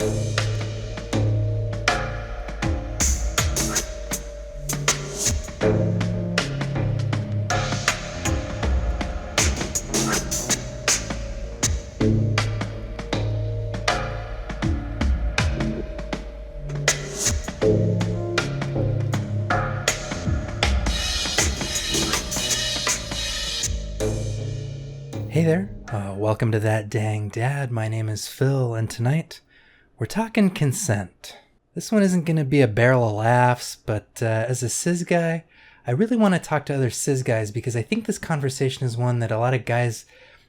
Hey there, welcome to That Dang Dad. My name is Phil, and tonight we're talking consent. This one isn't going to be a barrel of laughs, but as a cis guy, I really want to talk to other cis guys because I think this conversation is one that a lot of guys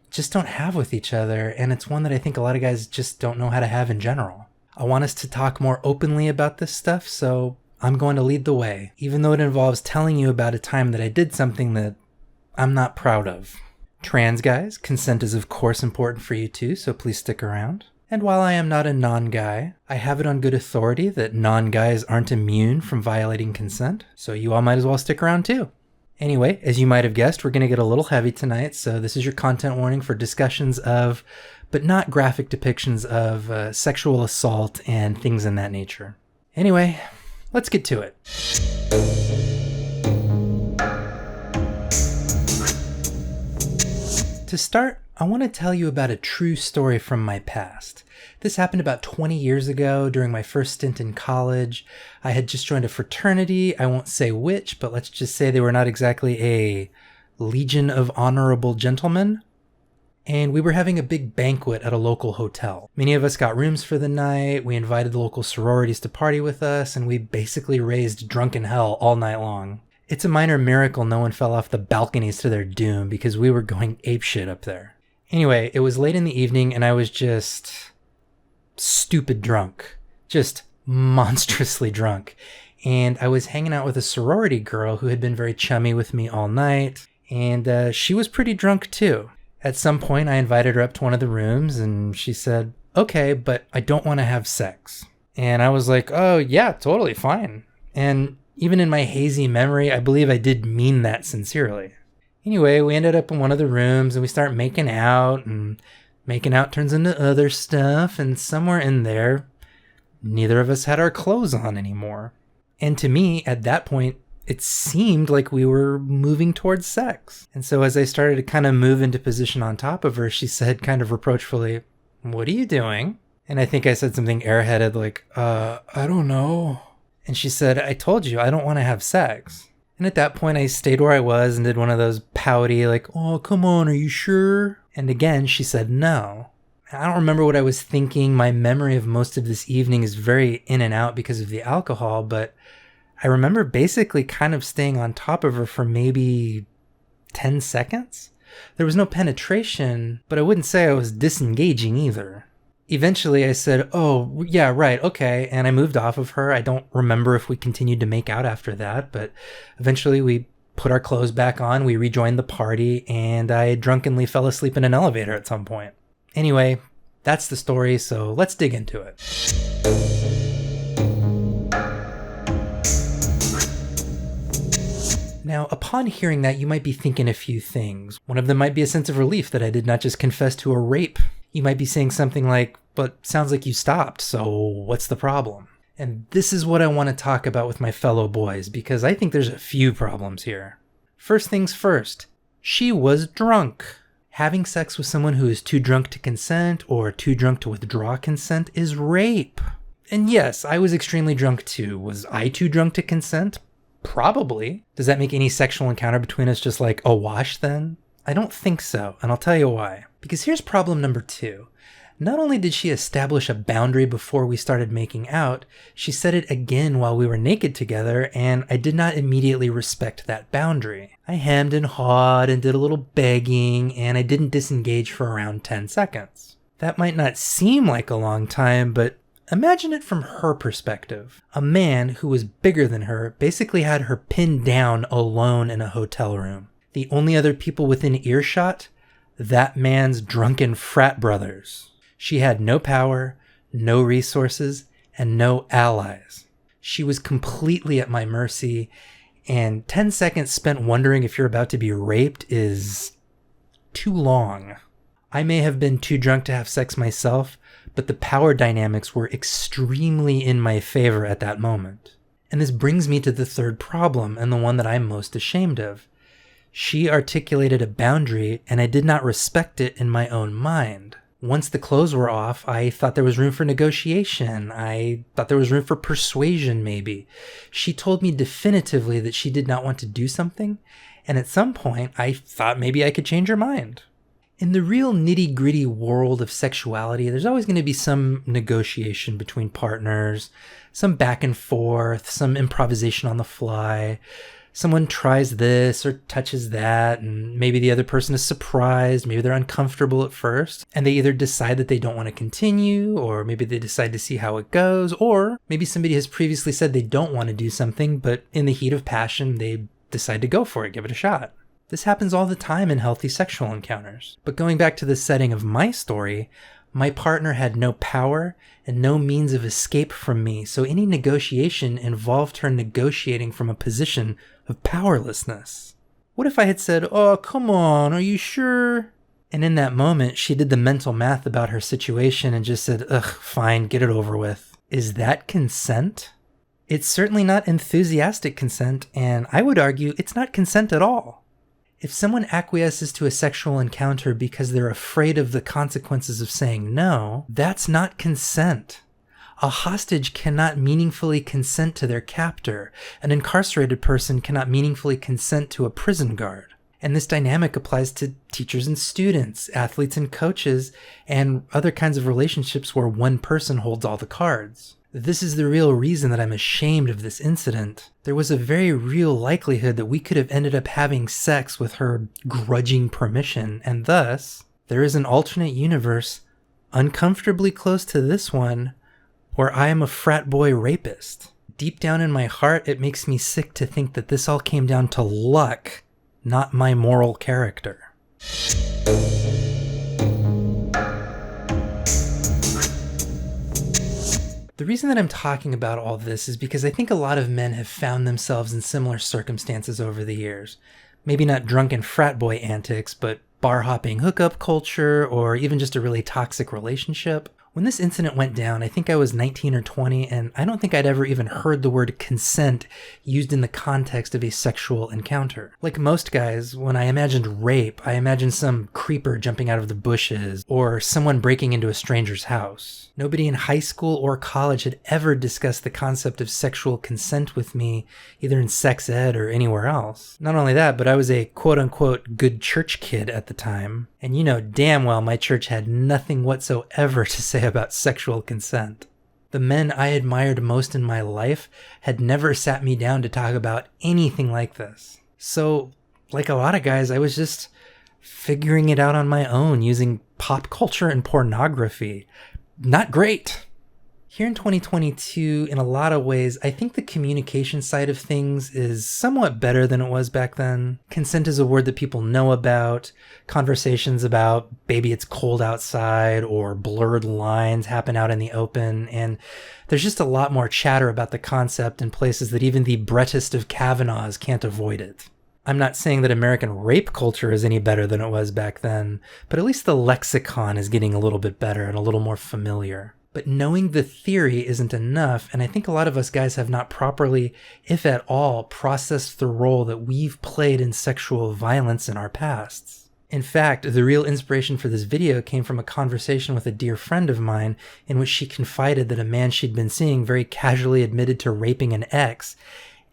just don't have with each other, and it's one that I think a lot of guys just don't know how to have in general. I want us to talk more openly about this stuff, so I'm going to lead the way, even though it involves telling you about a time that I did something that I'm not proud of. Trans guys, consent is of course important for you too, so please stick around. And while I am not a non-guy, I have it on good authority that non-guys aren't immune from violating consent, so you all might as well stick around too. Anyway, as you might have guessed, we're going to get a little heavy tonight, so this is your content warning for discussions of, but not graphic depictions of, sexual assault and things in that nature. Anyway, let's get to it. To start, I want to tell you about a true story from my past. This happened about 20 years ago during my first stint in college. I had just joined a fraternity. I won't say which, but let's just say they were not exactly a Legion of Honorable Gentlemen. And we were having a big banquet at a local hotel. Many of us got rooms for the night. We invited the local sororities to party with us, and we basically raised drunken hell all night long. It's a minor miracle no one fell off the balconies to their doom because we were going apeshit up there. Anyway, it was late in the evening and I was just stupid drunk. Just monstrously drunk. And I was hanging out with a sorority girl who had been very chummy with me all night. And she was pretty drunk too. At some point I invited her up to one of the rooms and she said, "Okay, but I don't want to have sex." And I was like, "Oh yeah, totally fine." And even in my hazy memory, I believe I did mean that sincerely. Anyway, we ended up in one of the rooms and we start making out, and making out turns into other stuff, and somewhere in there, neither of us had our clothes on anymore. And to me, at that point, it seemed like we were moving towards sex. And so as I started to kind of move into position on top of her, she said kind of reproachfully, "What are you doing?" And I think I said something airheaded like, I don't know." And she said, "I told you, I don't want to have sex." And at that point, I stayed where I was and did one of those pouty, like, "Oh, come on, are you sure?" And again, she said no. I don't remember what I was thinking. My memory of most of this evening is very in and out because of the alcohol, but I remember basically kind of staying on top of her for maybe 10 seconds. There was no penetration, but I wouldn't say I was disengaging either. Eventually I said, "Oh, yeah, right, okay," and I moved off of her. I don't remember if we continued to make out after that, but eventually we put our clothes back on, we rejoined the party, and I drunkenly fell asleep in an elevator at some point. Anyway, that's the story, so let's dig into it. Now, upon hearing that, you might be thinking a few things. One of them might be a sense of relief that I did not just confess to a rape. You might be saying something like, "But sounds like you stopped, so what's the problem?" And this is what I want to talk about with my fellow boys, because I think there's a few problems here. First things first, she was drunk. Having sex with someone who is too drunk to consent or too drunk to withdraw consent is rape. And yes, I was extremely drunk too. Was I too drunk to consent? Probably. Does that make any sexual encounter between us just like a wash then? I don't think so, and I'll tell you why. Because here's problem number 2. Not only did she establish a boundary before we started making out, she said it again while we were naked together, and I did not immediately respect that boundary. I hemmed and hawed and did a little begging, and I didn't disengage for around 10 seconds. That might not seem like a long time, but imagine it from her perspective. A man who was bigger than her basically had her pinned down alone in a hotel room. The only other people within earshot, that man's drunken frat brothers. She had no power, no resources, and no allies. She was completely at my mercy, and 10 seconds spent wondering if you're about to be raped is too long. I may have been too drunk to have sex myself, but the power dynamics were extremely in my favor at that moment. And this brings me to the third problem, and the one that I'm most ashamed of. She articulated a boundary, and I did not respect it in my own mind. Once the clothes were off, I thought there was room for negotiation. I thought there was room for persuasion, maybe. She told me definitively that she did not want to do something, and at some point, I thought maybe I could change her mind. In the real nitty-gritty world of sexuality, there's always going to be some negotiation between partners, some back and forth, some improvisation on the fly. Someone tries this or touches that, and maybe the other person is surprised, maybe they're uncomfortable at first, and they either decide that they don't want to continue, or maybe they decide to see how it goes, or maybe somebody has previously said they don't want to do something, but in the heat of passion, they decide to go for it, give it a shot. This happens all the time in healthy sexual encounters. But going back to the setting of my story, my partner had no power and no means of escape from me, so any negotiation involved her negotiating from a position of powerlessness. What if I had said, "Oh, come on, are you sure?" And in that moment, she did the mental math about her situation and just said, "Ugh, fine, get it over with." Is that consent? It's certainly not enthusiastic consent, and I would argue it's not consent at all. If someone acquiesces to a sexual encounter because they're afraid of the consequences of saying no, that's not consent. A hostage cannot meaningfully consent to their captor. An incarcerated person cannot meaningfully consent to a prison guard. And this dynamic applies to teachers and students, athletes and coaches, and other kinds of relationships where one person holds all the cards. This is the real reason that I'm ashamed of this incident. There was a very real likelihood that we could have ended up having sex with her grudging permission, and thus, there is an alternate universe uncomfortably close to this one where I am a frat boy rapist. Deep down in my heart, it makes me sick to think that this all came down to luck, not my moral character. The reason that I'm talking about all this is because I think a lot of men have found themselves in similar circumstances over the years. Maybe not drunken frat boy antics, but bar hopping hookup culture, or even just a really toxic relationship. When this incident went down, I think I was 19 or 20, and I don't think I'd ever even heard the word consent used in the context of a sexual encounter. Like most guys, when I imagined rape, I imagined some creeper jumping out of the bushes, or someone breaking into a stranger's house. Nobody in high school or college had ever discussed the concept of sexual consent with me, either in sex ed or anywhere else. Not only that, but I was a quote-unquote good church kid at the time, and you know damn well my church had nothing whatsoever to say about sexual consent. The men I admired most in my life had never sat me down to talk about anything like this. So, like a lot of guys, I was just figuring it out on my own using pop culture and pornography. Not great. Here in 2022, in a lot of ways, I think the communication side of things is somewhat better than it was back then. Consent is a word that people know about. Conversations about "baby, it's cold outside" or blurred lines happen out in the open. And there's just a lot more chatter about the concept in places that even the Brettist of Kavanaughs can't avoid it. I'm not saying that American rape culture is any better than it was back then, but at least the lexicon is getting a little bit better and a little more familiar. But knowing the theory isn't enough, and I think a lot of us guys have not properly, if at all, processed the role that we've played in sexual violence in our pasts. In fact, the real inspiration for this video came from a conversation with a dear friend of mine in which she confided that a man she'd been seeing very casually admitted to raping an ex,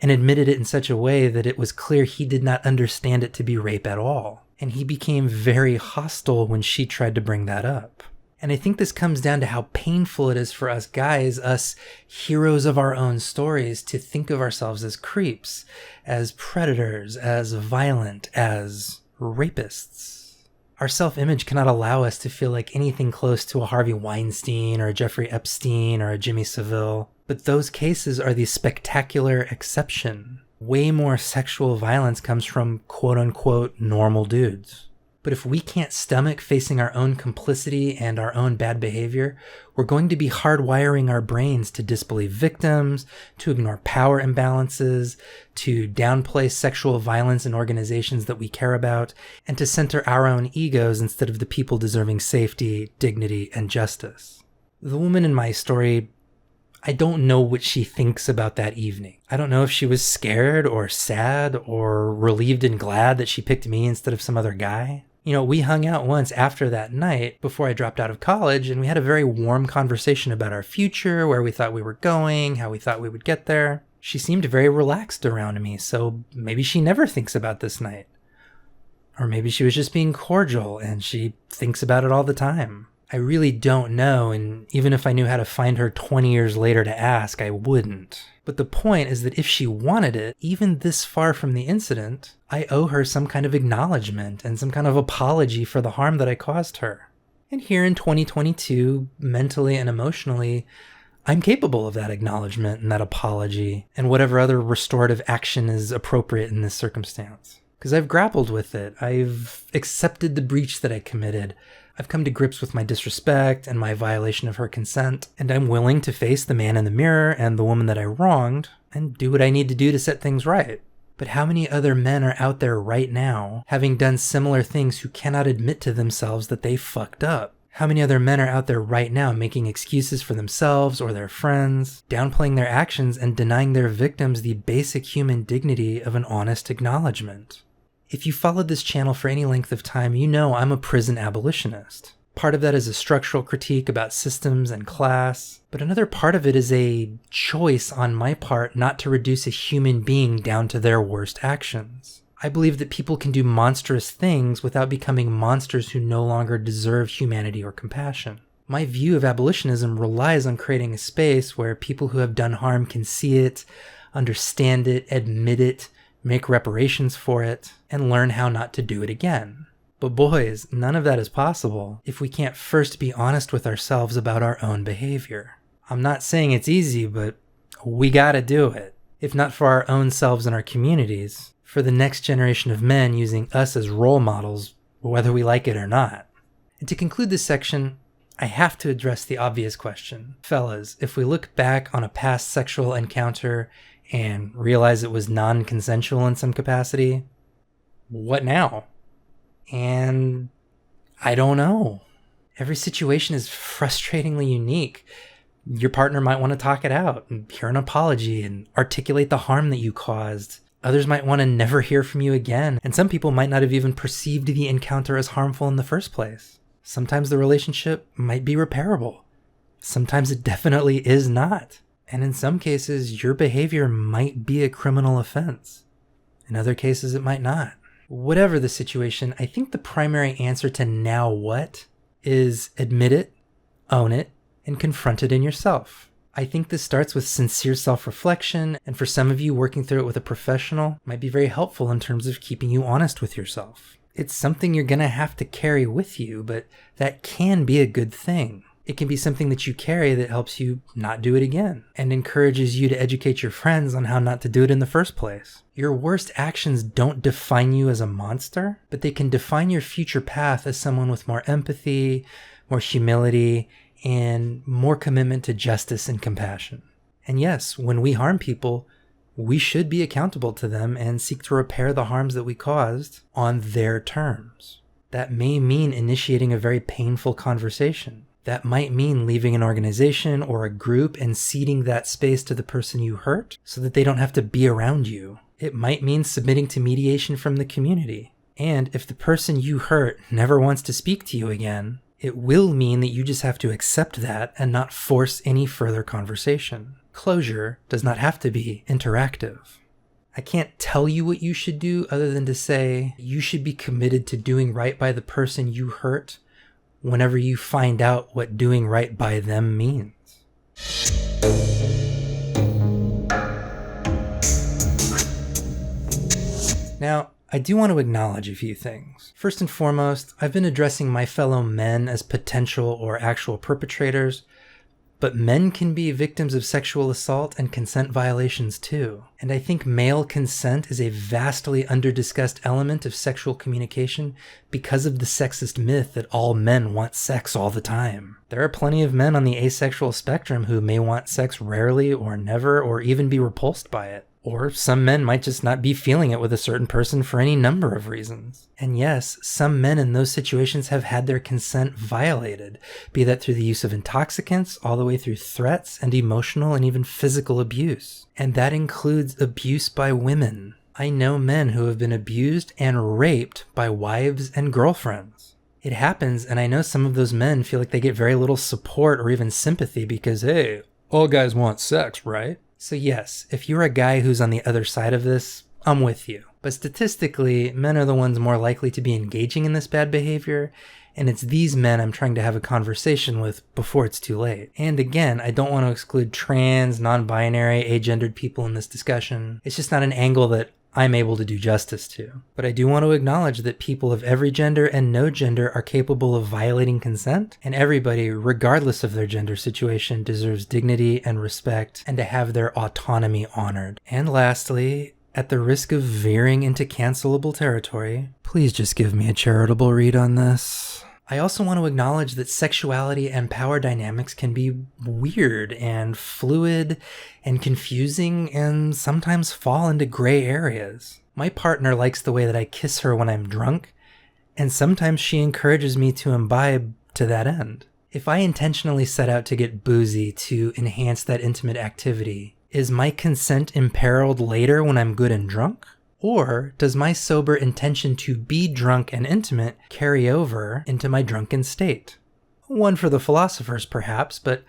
and admitted it in such a way that it was clear he did not understand it to be rape at all. And he became very hostile when she tried to bring that up. And I think this comes down to how painful it is for us guys, us heroes of our own stories, to think of ourselves as creeps, as predators, as violent, as rapists. Our self-image cannot allow us to feel like anything close to a Harvey Weinstein or a Jeffrey Epstein or a Jimmy Savile. But those cases are the spectacular exception. Way more sexual violence comes from quote-unquote normal dudes. But if we can't stomach facing our own complicity and our own bad behavior, we're going to be hardwiring our brains to disbelieve victims, to ignore power imbalances, to downplay sexual violence in organizations that we care about, and to center our own egos instead of the people deserving safety, dignity, and justice. The woman in my story, I don't know what she thinks about that evening. I don't know if she was scared or sad or relieved and glad that she picked me instead of some other guy. You know, we hung out once after that night before I dropped out of college, and we had a very warm conversation about our future, where we thought we were going, how we thought we would get there. She seemed very relaxed around me, so maybe she never thinks about this night. Or maybe she was just being cordial and she thinks about it all the time. I really don't know, and even if I knew how to find her 20 years later to ask, I wouldn't. But the point is that if she wanted it, even this far from the incident, I owe her some kind of acknowledgement and some kind of apology for the harm that I caused her. And here in 2022, mentally and emotionally, I'm capable of that acknowledgement and that apology and whatever other restorative action is appropriate in this circumstance. Because I've grappled with it. I've accepted the breach that I committed. I've come to grips with my disrespect and my violation of her consent, and I'm willing to face the man in the mirror and the woman that I wronged and do what I need to do to set things right. But how many other men are out there right now having done similar things who cannot admit to themselves that they fucked up? How many other men are out there right now making excuses for themselves or their friends, downplaying their actions and denying their victims the basic human dignity of an honest acknowledgement? If you followed this channel for any length of time, you know I'm a prison abolitionist. Part of that is a structural critique about systems and class, but another part of it is a choice on my part not to reduce a human being down to their worst actions. I believe that people can do monstrous things without becoming monsters who no longer deserve humanity or compassion. My view of abolitionism relies on creating a space where people who have done harm can see it, understand it, admit it, make reparations for it, and learn how not to do it again. But boys, none of that is possible if we can't first be honest with ourselves about our own behavior. I'm not saying it's easy, but we gotta do it. If not for our own selves and our communities, for the next generation of men using us as role models, whether we like it or not. And to conclude this section, I have to address the obvious question. Fellas, if we look back on a past sexual encounter and realize it was non-consensual in some capacity, what now? And I don't know. Every situation is frustratingly unique. Your partner might want to talk it out and hear an apology and articulate the harm that you caused. Others might want to never hear from you again, and some people might not have even perceived the encounter as harmful in the first place. Sometimes the relationship might be repairable. Sometimes it definitely is not. And in some cases, your behavior might be a criminal offense. In other cases, it might not. Whatever the situation, I think the primary answer to now what is admit it, own it, and confront it in yourself. I think this starts with sincere self-reflection, and for some of you, working through it with a professional might be very helpful in terms of keeping you honest with yourself. It's something you're gonna have to carry with you, but that can be a good thing. It can be something that you carry that helps you not do it again and encourages you to educate your friends on how not to do it in the first place. Your worst actions don't define you as a monster, but they can define your future path as someone with more empathy, more humility, and more commitment to justice and compassion. And yes, when we harm people, we should be accountable to them and seek to repair the harms that we caused on their terms. That may mean initiating a very painful conversation. That might mean leaving an organization or a group and ceding that space to the person you hurt so that they don't have to be around you. It might mean submitting to mediation from the community. And if the person you hurt never wants to speak to you again, it will mean that you just have to accept that and not force any further conversation. Closure does not have to be interactive. I can't tell you what you should do other than to say you should be committed to doing right by the person you hurt whenever you find out what doing right by them means. Now, I do want to acknowledge a few things. First and foremost, I've been addressing my fellow men as potential or actual perpetrators, but men can be victims of sexual assault and consent violations too. And I think male consent is a vastly under-discussed element of sexual communication because of the sexist myth that all men want sex all the time. There are plenty of men on the asexual spectrum who may want sex rarely or never or even be repulsed by it. Or some men might just not be feeling it with a certain person for any number of reasons. And yes, some men in those situations have had their consent violated, be that through the use of intoxicants, all the way through threats and emotional and even physical abuse. And that includes abuse by women. I know men who have been abused and raped by wives and girlfriends. It happens, and I know some of those men feel like they get very little support or even sympathy because, hey, all guys want sex, right? So yes, if you're a guy who's on the other side of this, I'm with you. But statistically, men are the ones more likely to be engaging in this bad behavior, and it's these men I'm trying to have a conversation with before it's too late. And again, I don't want to exclude trans, non-binary, agendered people in this discussion. It's just not an angle that I'm able to do justice to. But I do want to acknowledge that people of every gender and no gender are capable of violating consent, and everybody, regardless of their gender situation, deserves dignity and respect and to have their autonomy honored. And lastly, at the risk of veering into cancelable territory, please just give me a charitable read on this. I also want to acknowledge that sexuality and power dynamics can be weird and fluid and confusing and sometimes fall into gray areas. My partner likes the way that I kiss her when I'm drunk, and sometimes she encourages me to imbibe to that end. If I intentionally set out to get boozy to enhance that intimate activity, is my consent imperiled later when I'm good and drunk? Or does my sober intention to be drunk and intimate carry over into my drunken state? One for the philosophers, perhaps, but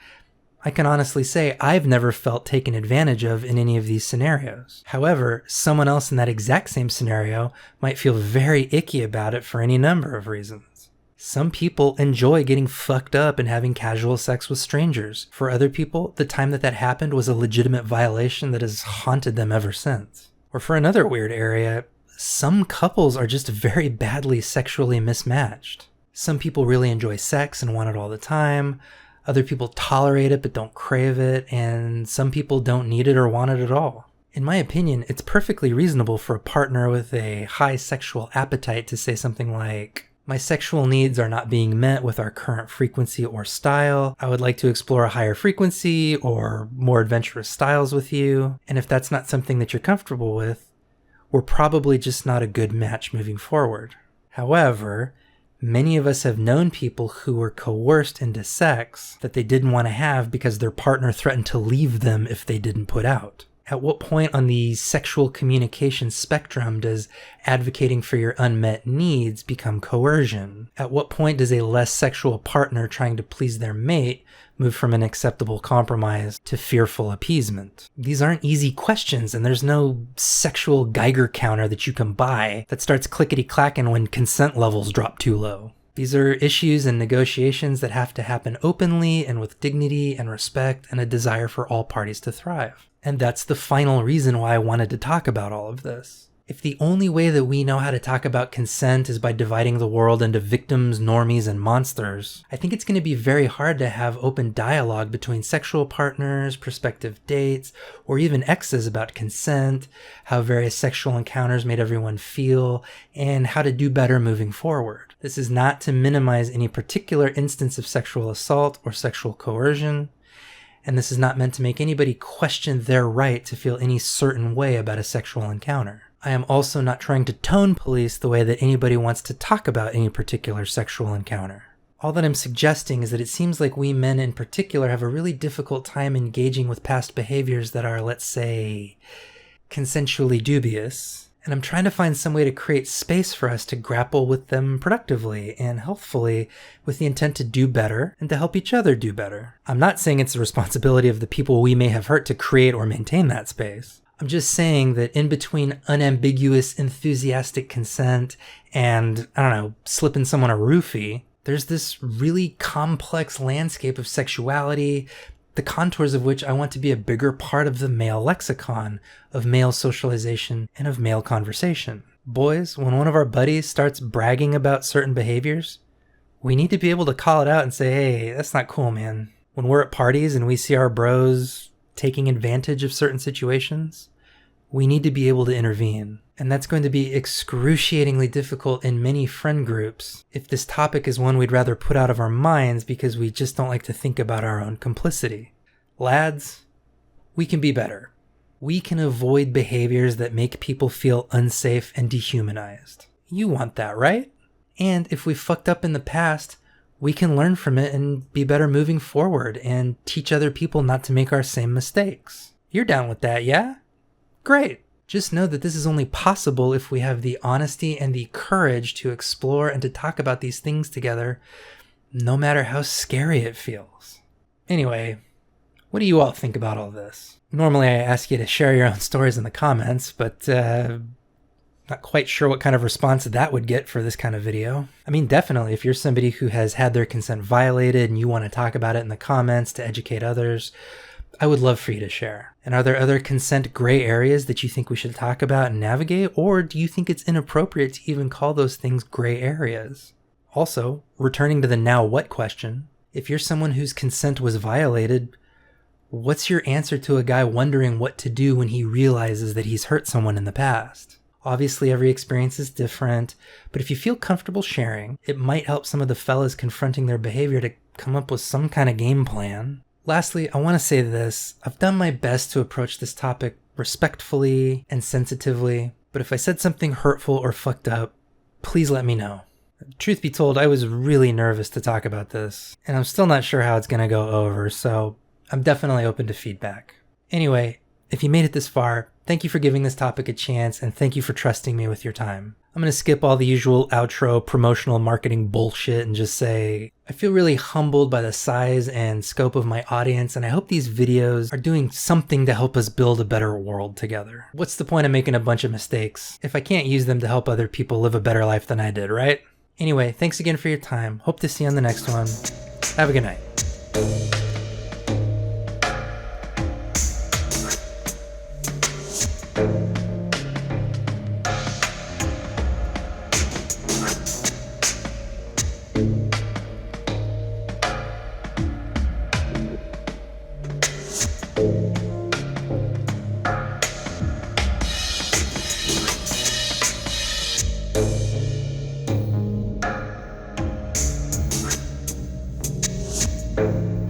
I can honestly say I've never felt taken advantage of in any of these scenarios. However, someone else in that exact same scenario might feel very icky about it for any number of reasons. Some people enjoy getting fucked up and having casual sex with strangers. For other people, the time that happened was a legitimate violation that has haunted them ever since. Or for another weird area, some couples are just very badly sexually mismatched. Some people really enjoy sex and want it all the time. Other people tolerate it but don't crave it. And some people don't need it or want it at all. In my opinion, it's perfectly reasonable for a partner with a high sexual appetite to say something like, my sexual needs are not being met with our current frequency or style. I would like to explore a higher frequency or more adventurous styles with you. And if that's not something that you're comfortable with, we're probably just not a good match moving forward. However, many of us have known people who were coerced into sex that they didn't want to have because their partner threatened to leave them if they didn't put out. At what point on the sexual communication spectrum does advocating for your unmet needs become coercion? At what point does a less sexual partner trying to please their mate move from an acceptable compromise to fearful appeasement? These aren't easy questions, and there's no sexual Geiger counter that you can buy that starts clickety-clacking when consent levels drop too low. These are issues and negotiations that have to happen openly and with dignity and respect and a desire for all parties to thrive. And that's the final reason why I wanted to talk about all of this. If the only way that we know how to talk about consent is by dividing the world into victims, normies, and monsters, I think it's going to be very hard to have open dialogue between sexual partners, prospective dates, or even exes about consent, how various sexual encounters made everyone feel, and how to do better moving forward. This is not to minimize any particular instance of sexual assault or sexual coercion. And this is not meant to make anybody question their right to feel any certain way about a sexual encounter. I am also not trying to tone police the way that anybody wants to talk about any particular sexual encounter. All that I'm suggesting is that it seems like we men in particular have a really difficult time engaging with past behaviors that are, let's say, consensually dubious. And I'm trying to find some way to create space for us to grapple with them productively and healthfully with the intent to do better and to help each other do better. I'm not saying it's the responsibility of the people we may have hurt to create or maintain that space. I'm just saying that in between unambiguous, enthusiastic consent and, slipping someone a roofie, there's this really complex landscape of sexuality, the contours of which I want to be a bigger part of the male lexicon, of male socialization, and of male conversation. Boys, when one of our buddies starts bragging about certain behaviors, we need to be able to call it out and say, hey, that's not cool, man. When we're at parties and we see our bros taking advantage of certain situations, we need to be able to intervene. And that's going to be excruciatingly difficult in many friend groups if this topic is one we'd rather put out of our minds because we just don't like to think about our own complicity. Lads, we can be better. we can avoid behaviors that make people feel unsafe and dehumanized. You want that, right? And if we fucked up in the past, we can learn from it and be better moving forward and teach other people not to make our same mistakes. You're down with that, yeah? Great. Just know that this is only possible if we have the honesty and the courage to explore and to talk about these things together, no matter how scary it feels. Anyway, what do you all think about all this? Normally I ask you to share your own stories in the comments, but not quite sure what kind of response that would get for this kind of video. I mean, definitely, if you're somebody who has had their consent violated and you want to talk about it in the comments to educate others, I would love for you to share. And are there other consent gray areas that you think we should talk about and navigate, or do you think it's inappropriate to even call those things gray areas? Also, returning to the now what question, if you're someone whose consent was violated, what's your answer to a guy wondering what to do when he realizes that he's hurt someone in the past? Obviously, every experience is different, but if you feel comfortable sharing, it might help some of the fellas confronting their behavior to come up with some kind of game plan. Lastly, I want to say this. I've done my best to approach this topic respectfully and sensitively, but if I said something hurtful or fucked up, please let me know. Truth be told, I was really nervous to talk about this, and I'm still not sure how it's going to go over, so I'm definitely open to feedback. Anyway, if you made it this far, thank you for giving this topic a chance, and thank you for trusting me with your time. I'm going to skip all the usual outro promotional marketing bullshit and just say, I feel really humbled by the size and scope of my audience, and I hope these videos are doing something to help us build a better world together. What's the point of making a bunch of mistakes if I can't use them to help other people live a better life than I did, right? Anyway, thanks again for your time. Hope to see you on the next one. Have a good night. Thank you.